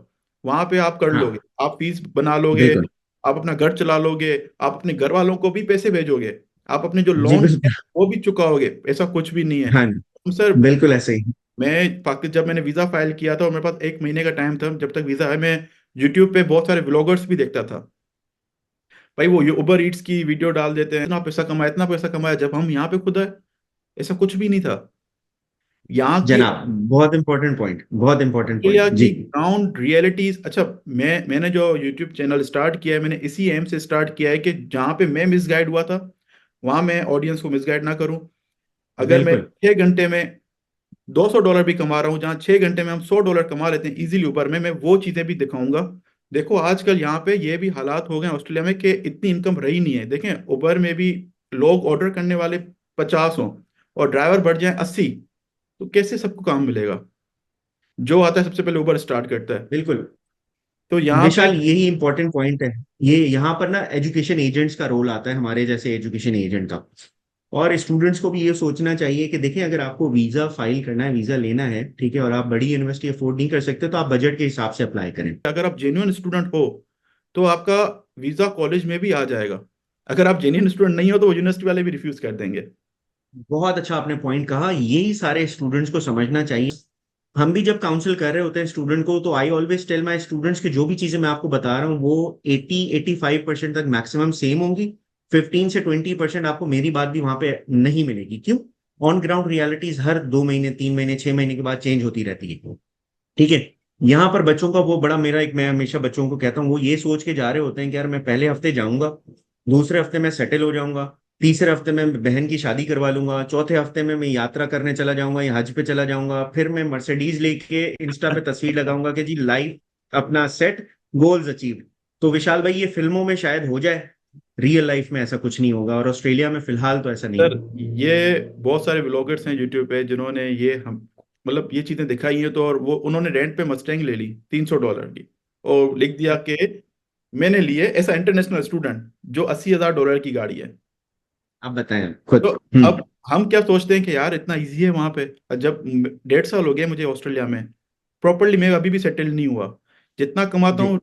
वहां पे आप कर लोगे, हाँ आप फीस बना लोगे, बिल्कुल। आप अपना घर चला लोगे, आप अपने घर वालों को भी पैसे भेजोगे, आप अपने जो जी लोन है बिल्कुल। वो भी चुकाओगे। ऐसा कुछ भी नहीं है। हाँ हम सर, बिल्कुल ऐसे ही। मैं पाकिस्तान जब मैंने वीजा फाइल किया था और मेरे पास 1 महीने का टाइम था जब तक वीजा है, मैं यूट्यूब पे बहुत सारे व्लॉगर्स भी देखता था। भाई वो उबर ईट्स की वीडियो डाल देते हैं, इतना पैसा कमाया, इतना पैसा कमाया, जब हम यहाँ पे खुद है ऐसा कुछ भी नहीं था। यहाँ की, जनाब, बहुत इंपॉर्टेंट पॉइंट, बहुत इंपॉर्टेंट पॉइंट ऑस्ट्रेलिया जी। की ग्राउंड रियलिटीज। अच्छा, मैंने जो यूट्यूब चैनल स्टार्ट किया है, मैंने इसी एम से स्टार्ट किया है कि जहाँ पे मैं मिसगाइड हुआ था, वहां मैं ऑडियंस को मिसगाइड ना करूं। अगर मैं बिल्कुल। 6 घंटे में $200 भी कमा रहा हूँ, जहाँ 6 घंटे में हम $100 कमा लेते हैं इजीली उबर में, मैं वो चीजें भी दिखाऊंगा। देखो आजकल यहाँ पे ये भी हालात हो गए हैं ऑस्ट्रेलिया में कि इतनी इनकम रही नहीं है। देखें, उबर में भी लोग ऑर्डर करने वाले 50 हों और ड्राइवर बढ़ जाए 80, तो कैसे सबको काम मिलेगा? जो आता है सबसे पहले उबर स्टार्ट करता है। बिल्कुल तो यहाँ पे विशाल, यही इंपॉर्टेंट पॉइंट है। ये यहाँ पर ना एजुकेशन एजेंट्स का रोल आता है, हमारे जैसे एजुकेशन एजेंट का। और स्टूडेंट्स को भी ये सोचना चाहिए कि देखिए, अगर आपको वीजा फाइल करना है, वीजा लेना है, ठीक है, और आप बड़ी यूनिवर्सिटी अफोर्ड नहीं कर सकते, तो आप बजट के हिसाब से अप्लाई करें। अगर आप जेन्युइन स्टूडेंट हो तो आपका वीजा कॉलेज में भी आ जाएगा। अगर आप जेन्युइन स्टूडेंट नहीं हो तो वो यूनिवर्सिटी वाले भी रिफ्यूज कर देंगे। बहुत अच्छा आपने पॉइंट कहा, यही सारे स्टूडेंट्स को समझना चाहिए। हम भी जब काउंसिल कर रहे होते हैं स्टूडेंट को, तो I always tell my students कि जो भी चीजें मैं आपको बता रहा हूँ वो 80-85% तक मैक्सिमम सेम होंगी। 15 से 20% आपको मेरी बात भी वहां पे नहीं मिलेगी। क्यों? ऑन ग्राउंड रियलिटीज हर 2 महीने, 3 महीने, 6 महीने के बाद चेंज होती रहती है। ठीक है। यहाँ पर बच्चों का वो बड़ा, मेरा एक, मैं हमेशा बच्चों को कहता हूँ, वो ये सोच के जा रहे होते हैं कि यार मैं पहले हफ्ते जाऊंगा, दूसरे हफ्ते में सेटल हो जाऊंगा, तीसरे हफ्ते में बहन की शादी करवा लूंगा, चौथे हफ्ते में मैं यात्रा करने चला जाऊंगा या हज पे चला जाऊंगा, फिर मैं मर्सिडीज लेके इंस्टा पे तस्वीर लगाऊंगा कि जी लाइफ अपना सेट, गोल्स अचीव। तो विशाल भाई, ये फिल्मों में शायद हो जाए, रियल लाइफ में ऐसा कुछ नहीं होगा, और ऑस्ट्रेलिया में फिलहाल तो ऐसा नहीं सर, है। ये बहुत सारे व्लॉगर्स हैं यूट्यूब पे जिन्होंने ये हम मतलब ये चीजें दिखाई हैं, तो और वो उन्होंने रेंट पे मस्टैंग ले ली $300 की, और लिख दिया कि मैंने लिए ऐसा इंटरनेशनल स्टूडेंट जो $80,000 की गाड़ी है। आप बताएं खुद। तो अब हम क्या सोचते हैं कि यार इतना इजी है वहां पे। जब 1.5 साल हो गया मुझे ऑस्ट्रेलिया में, प्रॉपरली मैं अभी भी सेटल नहीं हुआ। जितना कमाता जी, हूँ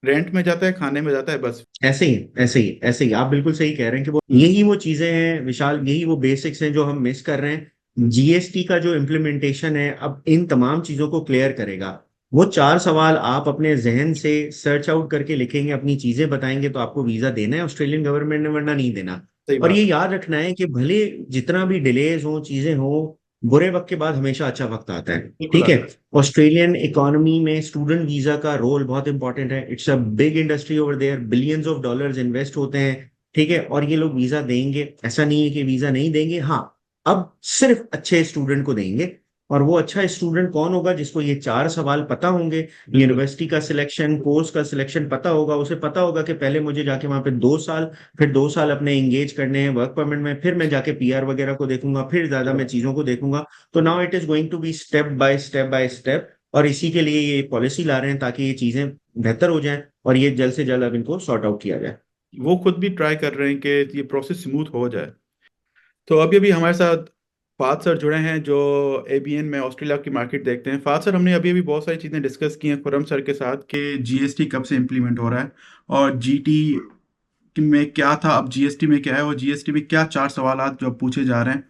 रेंट में जाता है, खाने में जाता है, बस। ऐसे ही ऐसे ही ऐसे ही आप बिल्कुल सही कह रहे हैं कि वो यही वो चीजें हैं विशाल, यही वो बेसिक्स हैं जो हम मिस कर रहे हैं। जीएसटी का जो इम्प्लीमेंटेशन है अब इन तमाम चीजों को क्लियर करेगा। वो 4 सवाल आप अपने जहन से सर्च आउट करके लिखेंगे, अपनी चीजें बताएंगे, तो आपको वीजा देना है ऑस्ट्रेलियन गवर्नमेंट ने, वरना नहीं देना। सही और बात ये है। याद रखना है कि भले जितना भी डिलेज हो, चीजें हो, बुरे वक्त के बाद हमेशा अच्छा वक्त आता है। बिल्कुल ठीक है। आता है। ऑस्ट्रेलियन इकोनॉमी में स्टूडेंट वीजा का रोल बहुत इंपॉर्टेंट है। It's a big industry over there, billions of dollars invest होते हैं। ठीक है। और ये लोग वीजा देंगे, ऐसा नहीं है कि वीजा नहीं देंगे। हाँ, अब सिर्फ अच्छे स्टूडेंट को देंगे। और वो अच्छा स्टूडेंट कौन होगा? जिसको ये 4 सवाल पता होंगे, बिल्कुल। यूनिवर्सिटी का सिलेक्शन, कोर्स का सिलेक्शन पता होगा, उसे पता होगा कि पहले मुझे जाके वहां पे 2 साल, फिर 2 साल अपने एंगेज करने हैं वर्क परमिट में, फिर मैं जाके पीआर वगैरह को देखूंगा, फिर ज्यादा मैं चीजों को देखूंगा। तो now it is going to be step by step by step. और इसी के लिए ये पॉलिसी ला रहे हैं ताकि ये चीजें बेहतर हो जाएं, और ये जल्द से जल्द अब इनको सॉर्ट आउट किया जाए। वो खुद भी ट्राई कर रहे हैं कि ये प्रोसेस स्मूथ हो जाए। तो अभी अभी हमारे साथ फाद सर जुड़े हैं जो एबीएन में ऑस्ट्रेलिया की मार्केट देखते हैं। फाद सर, हमने अभी अभी बहुत सारी चीज़ें डिस्कस की हैं खुरम सर के साथ कि जीएसटी कब से इम्प्लीमेंट हो रहा है, और जीटी में क्या था, अब जीएसटी में क्या है, और जीएसटी में क्या 4 सवालात जो अब पूछे जा रहे हैं,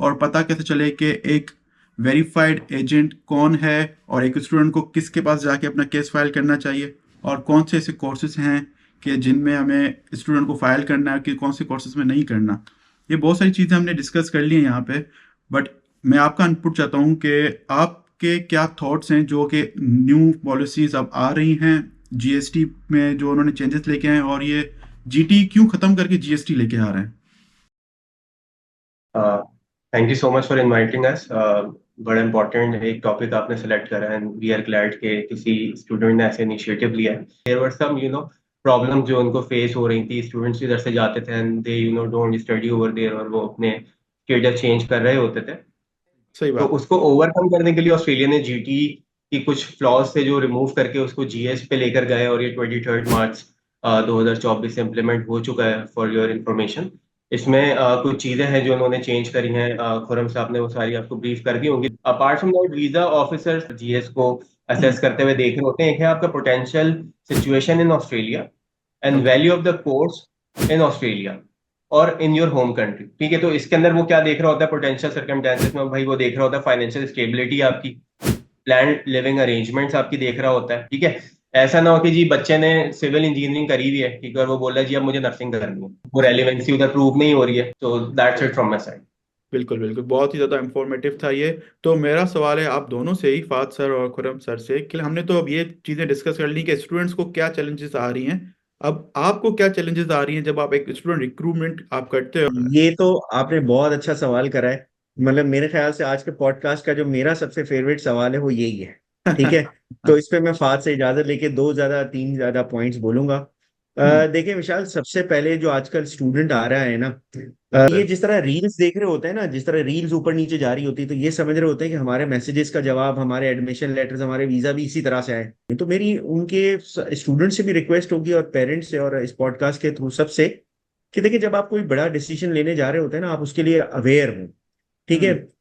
और पता कैसे चले कि एक वेरीफाइड एजेंट कौन है, और एक स्टूडेंट को किसके पास जाके अपना केस फाइल करना चाहिए, और कौन से ऐसे कोर्सेज हैं कि जिनमें हमें स्टूडेंट को फाइल करना है कि कौन से कोर्सेज में नहीं करना। ये बहुत सारी चीज़ें हमने डिस्कस कर ली हैं यहाँ पे। बट मैं आपका इनपुट चाहता हूँ कि आपके क्या थॉट्स हैं जो कि न्यू पॉलिसीज अब आ रही हैं जीएसटी में, जो उन्होंने चेंजेस लेके आए हैं, और ये जीटी क्यों खत्म करके जीएसटी लेके आ रहे हैं। Thank you so much for inviting us. बड़ा इंपॉर्टेंट एक टॉपिक आपने सेलेक्ट करा है, वी आर ग्लैड के किसी स्टूडेंट ने ऐसे इनिशिएटिव लिया है। देयर वर सम प्रॉब्लम जो उनको फेस हो रही थी, स्टूडेंट्स इधर से जाते थे and they don't study over there, और वो अपने स्टेटस चेंज कर रहे होते थे। सही तो बात है। उसको ओवरकम करने के लिए ऑस्ट्रेलिया ने जीटी की कुछ फ्लॉज थे जो रिमूव करके उसको जीएस पे लेकर गए, और ये 23 मार्च 2024 से इम्प्लीमेंट हो चुका है, फॉर योर इंफॉर्मेशन। इसमें कुछ चीजें हैं जो उन्होंने चेंज करी हैं, खुरम साहब ने वो सारी आपको ब्रीफ कर दी होंगी। Apart from that, visa officers GS को असेस करते हुए देख रहे होते हैं, एक है आपका potential situation in Australia and okay. Value of the course in Australia और इन योर होम कंट्री। ठीक है। तो इसके अंदर वो क्या देख रहा होता है पोटेंशियल सर्कमस्टेंसेस में? भाई वो देख रहा होता है फाइनेंशियल स्टेबिलिटी आपकी, प्लान लिविंग अरेंजमेंट्स आपकी देख रहा होता है। ठीक है। ऐसा ना हो कि जी बच्चे ने सिविल इंजीनियरिंग करी हुई है, ठीक है, और वो बोल रहा है जी अब मुझे नर्सिंग करनी है, वो रेलिवेंसी उधर प्रूव नहीं हो रही है। तो that's it from my side. बिल्कुल बिल्कुल, बहुत ही ज़्यादा इंफॉर्मेटिव था ये। तो मेरा सवाल है आप दोनों से ही, फाद सर और खुरम सर से, कि हमने तो अब ये चीज़ें डिस्कस कर ली कि स्टूडेंट्स को क्या चैलेंजेस आ रही हैं, अब आपको क्या चैलेंजेस आ रही हैं जब आप एक स्टूडेंट रिक्रूटमेंट आप करते हो। ये तो आपने बहुत अच्छा सवाल करा है। मतलब मेरे ख्याल से आज के पॉडकास्ट का जो मेरा सबसे फेवरेट सवाल है वो यही है। ठीक है। तो इस पे मैं फाद से इजाजत लेके 2 ज्यादा 3 ज्यादा पॉइंट्स बोलूंगा। हम्म। देखिए विशाल, सबसे पहले जो आजकल स्टूडेंट आ रहा है ना, ये जिस तरह रील्स देख रहे होते हैं ना, जिस तरह रील्स ऊपर नीचे जा रही होती है, तो ये समझ रहे होते हैं कि हमारे मैसेजेस का जवाब, हमारे एडमिशन लेटर्स, हमारे वीजा भी इसी तरह से आए। तो मेरी उनके स्टूडेंट से भी रिक्वेस्ट होगी, और पेरेंट्स से, और इस पॉडकास्ट के थ्रू सबसे, कि देखिए जब आप कोई बड़ा डिसीजन लेने जा रहे होते हैं ना, आप उसके लिए अवेयर हो। ठीक हम्म। है।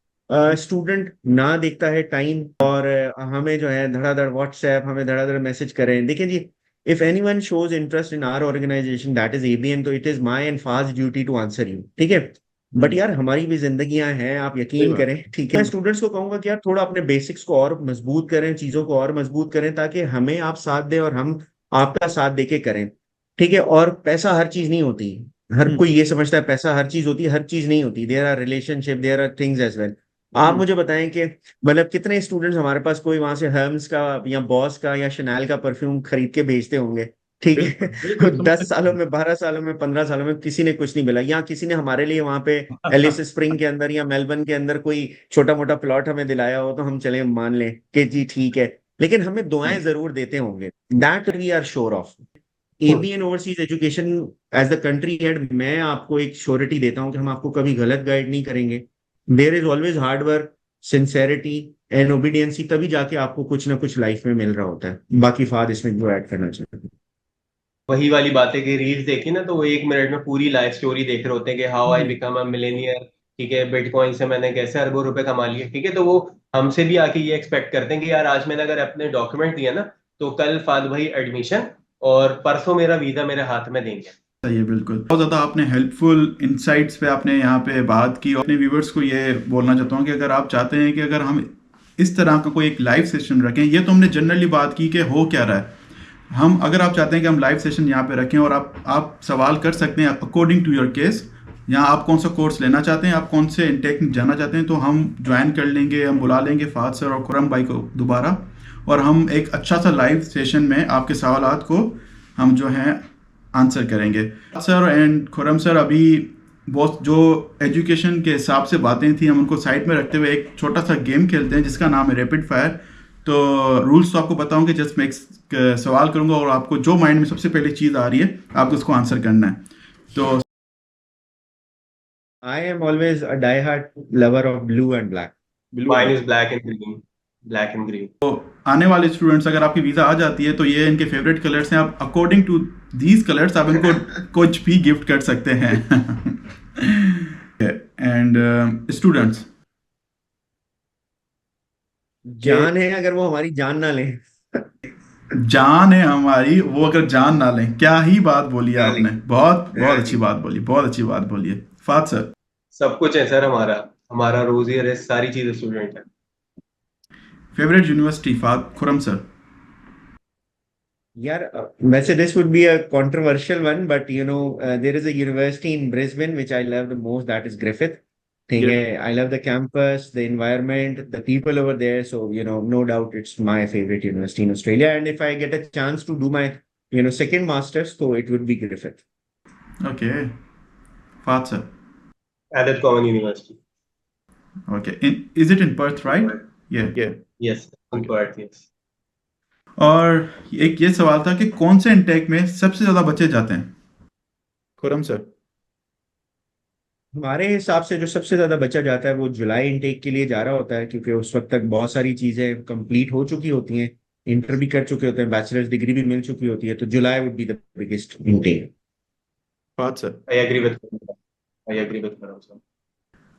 स्टूडेंट ना देखता है टाइम, और हमें जो है धड़ाधड़ व्हाट्सएप, हमें धड़ाधड़ मैसेज करें। देखिए जी, if anyone shows interest in our organization that is ABN, तो it is my and fast duty to answer you. ठीक है। बट यार हमारी भी जिंदगियां हैं, आप सही यकीन बात। करें, ठीक है। मैं स्टूडेंट्स को कहूंगा कि यार थोड़ा अपने बेसिक्स को और मजबूत करें, चीजों को और मजबूत करें, ताकि हमें आप साथ दें और हम आपका साथ देके करें, ठीक है। और पैसा हर चीज नहीं होती। हर हम्म। कोई ये समझता है पैसा हर चीज होती है, हर चीज नहीं होती। There are relationship, there are things as well. आप हम्म। मुझे बताएं कि मतलब कितने स्टूडेंट्स हमारे पास कोई वहां से हर्म्स का या बॉस का या शनैल का परफ्यूम खरीद के भेजते होंगे, ठीक है। बिल्कुल बिल्कुल, समझ 10 सालों सकते में, 12 सालों में, 15 सालों में किसी ने कुछ नहीं मिला, या किसी ने हमारे लिए वहां पे एलिस हैं। स्प्रिंग के अंदर या मेलबर्न के अंदर कोई छोटा मोटा प्लॉट हमें दिलाया हो, तो हम चले मान लें कि जी ठीक है। लेकिन हमें दुआएं जरूर देते होंगे, that we are sure of. ABN overseas education as the country head, मैं आपको एक श्योरिटी देता हूं कि हम आपको कभी गलत गाइड नहीं करेंगे। There is always hard work, sincerity and obedience, तभी जाके आपको कुछ ना कुछ लाइफ में मिल रहा होता है। बाकी फाद इसमें जो ऐड करना चाहिए। वही वाली बातें कि रील्स देखी ना तो वो 1 मिनट में पूरी लाइफ स्टोरी देख रहे होते हैं कि how I hmm. Become a millionaire. ठीक है, बिटकॉइन से मैंने कैसे अरबों रुपए कमा लिए। ठीक है, तो वो हमसे भी आके ये एक्सपेक्ट करते हैं कि यार आज मैंने अगर अपने डॉक्यूमेंट दिया ना तो कल फाद भाई एडमिशन और परसों मेरा वीजा मेरे हाथ में देंगे। सही है, बिल्कुल। बहुत ज़्यादा आपने हेल्पफुल इंसाइट्स पे आपने यहाँ पे बात की, और अपने व्यूवर्स को ये बोलना चाहता हूँ कि अगर आप चाहते हैं कि अगर हम इस तरह का कोई एक लाइव सेशन रखें, ये तो हमने जनरली बात की कि हो क्या रहा है। हम अगर आप चाहते हैं कि हम लाइव सेशन यहाँ पे रखें और आप सवाल कर सकते हैं अकॉर्डिंग टू योर केस, या आप कौन सा कोर्स लेना चाहते हैं, आप कौन से इंटेक में जाना चाहते हैं, तो हम ज्वाइन कर लेंगे, हम बुला लेंगे फाद सर और खुरम भाई को दोबारा, और हम एक अच्छा सा लाइव सेशन में आपके सवालात को हम जो हैं आंसर करेंगे। सर एंड खुरम सर, अभी बहुत जो एजुकेशन के हिसाब से बातें थी, हम उनको साइड में रखते हुए एक छोटा सा गेम खेलते हैं जिसका नाम है रैपिड फायर। तो रूल्स तो आपको बताऊंगे, जस्ट मैं एक सवाल करूंगा और आपको जो माइंड में सबसे पहली चीज़ आ रही है आपको उसको आंसर करना है। तो I am always a die heart lover of blue and black. Blue mine and is black and green. Black and green. आने वाले स्टूडेंट्स, अगर आपकी वीज़ा आ जाती है तो ये इनके फेवरेट कलर्स हैं, आप अकॉर्डिंग टू दीज कलर्स आप इनको कुछ भी गिफ्ट कर सकते हैं। एंड स्टूडेंट्स के जान है अगर वो हमारी जान ना ले। जान है हमारी, वो अगर जान ना लें, क्या ही बात बोली है आपने, बहुत बहुत अच्छी बात बोली, बहुत अच्छी बात बोली है फात सर। सब कुछ है सर हमारा। हमारा रोजी है, सारी चीज स्टूडेंट है। Favourite university Fahad Khurram sir. यार वैसे this would be a controversial one, but you know there is a university in Brisbane which I love the most, that is Griffith. ठीक है, I love the campus, the environment, the people over there, so you know no doubt it's my favourite university in Australia, and if I get a chance to do my second masters, तो it would be Griffith. Okay Fahad sir. Edith Cowan university. Okay, is it in Perth right? ये yes, concord, yes. और एक ये सवाल था कि कौन से इंटेक में सबसे ज्यादा बच्चे जाते हैं खुरम सर? हमारे हिसाब से जो सबसे ज्यादा बचा जाता है वो जुलाई इनटेक के लिए जा रहा होता है, क्योंकि उस वक्त तक बहुत सारी चीजें कंप्लीट हो चुकी होती हैं, इंटर भी कर चुके होते हैं, बैचलर्स डिग्री भी मिल चुकी होती है, तो July would be the biggest intake. Fahad sir, I agree with I agree with sir.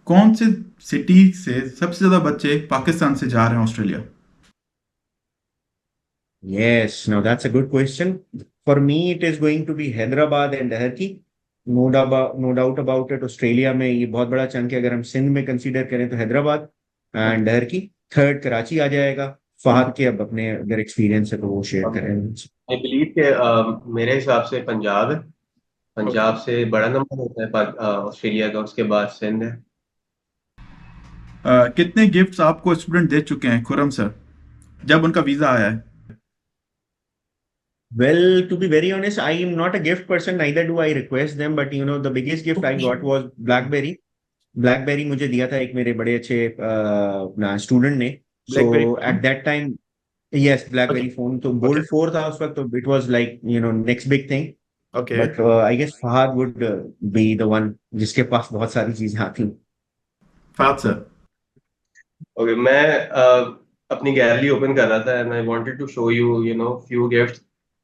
कौन से सिटी से सबसे ज्यादा बच्चे पाकिस्तान से जा रहे हैं Australia? Yes, now that's a good question. For me, it is going to be Hyderabad and Dharki. No doubt about it. Australia में ये बहुत बड़ा चंक है, अगर हम सिंध में कंसीडर करें तो हैदराबाद एंड डहरकी। थर्ड कराची आ जाएगा। फहद के अब अपने अगर एक्सपीरियंस है तो वो शेयर करें। आई बिलीव कि मेरे हिसाब से पंजाब है। पंजाब से बड़ा नंबर होता है ऑस्ट्रेलिया का, उसके बाद सिंध है। कितने गिफ्ट्स आपको स्टूडेंट दे चुके हैं खुरम सर जब उनका वीजा आया है? Well, to be very honest, I am not a gift person, neither do I request them, but the biggest gift I got was BlackBerry. BlackBerry मुझे दिया था एक मेरे बड़े अच्छे अपना स्टूडेंट ने। So BlackBerry at that time, yes, BlackBerry phone तो ओके बोल्ड 4 था उस वक्त, तो it was like next big thing. Okay but I guess Fahad would be the one जिसके पास बहुत सारी चीजें आती। फात सर। ओके, मैं अपनी गैलरी ओपन कर रहा था and I wanted to show you few gifts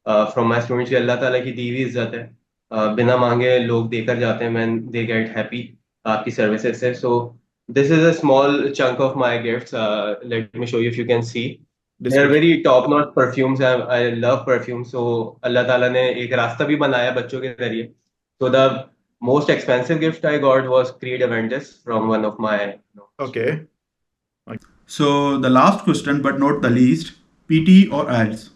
from my students. अल्लाह ताला की दी हुई इज्जत है। बिना मांगे लोग देकर जाते हैं, मैन दे गेट हैप्पी आपकी सर्विसेज से। So this is a small chunk of my gifts. Let me show you if you can see. They are very top notch perfumes. I love perfume. So अल्लाह ताला ने एक रास्ता भी बनाया बच्चों के जरिए। So the most expensive gift I got was Creed Aventus from one of my Okay. So the last question, but not the least, PT or IELTS?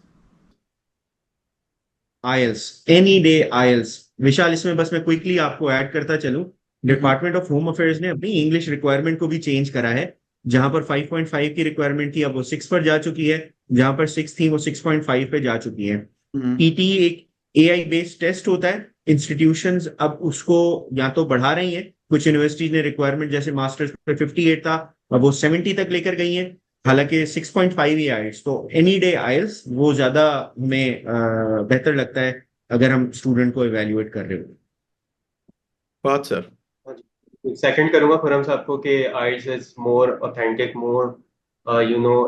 IELTS, any day IELTS। विशाल, इसमें बस मैं क्विकली आपको add करता चलूं, department of home affairs ने अपनी English requirement को भी चेंज करा है। जहां पर 5.5 की रिक्वायरमेंट थी, अब वो 6 पर जा चुकी है। जहां पर 6 थी, वो 6.5 पे जा चुकी है। पीटी एक AI बेस्ड टेस्ट होता है। इंस्टीट्यूशंस अब उसको या तो बढ़ा रही हैं, कुछ यूनिवर्सिटीज ने रिक्वायरमेंट जैसे मास्टर्स पे 58 था, अब वो 70 तक लेकर गई हैं। हालांकि 6.5 ही आइल्स, तो एनी डे आइल्स वो ज्यादा हमें बेहतर लगता है अगर हम स्टूडेंट को इवेल्युएट कर रहे हो। बात सर। सेकंड करूंगा खुरम साहब को कि IELTS is more authentic, more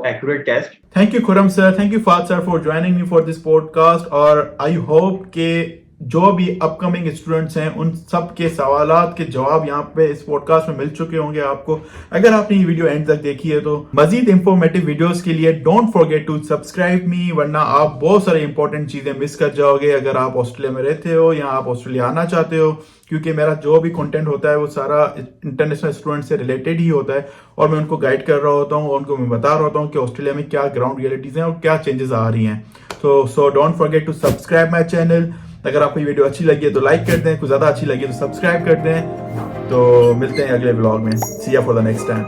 accurate test. Thank you Khurram sir, thank you Fahad sir for joining me for this podcast. और आई होप के जो भी अपकमिंग स्टूडेंट्स हैं उन सब के सवालात के जवाब यहाँ पे इस पॉडकास्ट में मिल चुके होंगे आपको। अगर आपने ये वीडियो एंड तक देखी है तो मजीद इंफॉर्मेटिव वीडियोस के लिए don't forget to subscribe me, वरना आप बहुत सारी इंपॉर्टेंट चीजें मिस कर जाओगे अगर आप ऑस्ट्रेलिया में रहते हो या आप ऑस्ट्रेलिया आना चाहते हो, क्योंकि मेरा जो भी कंटेंट होता है वो सारा इंटरनेशनल स्टूडेंट से रिलेटेड ही होता है और मैं उनको गाइड कर रहा होता हूँ और उनको मैं बता रहा होता हूँ कि ऑस्ट्रेलिया में क्या ग्राउंड रियलिटीज हैं और क्या चेंजेस आ रही हैं। So don't forget to subscribe my channel. अगर आपको ये वीडियो अच्छी लगी है तो लाइक कर दें, कुछ ज़्यादा अच्छी लगी है तो सब्सक्राइब कर दें। तो मिलते हैं अगले ब्लॉग में। See you for the next time.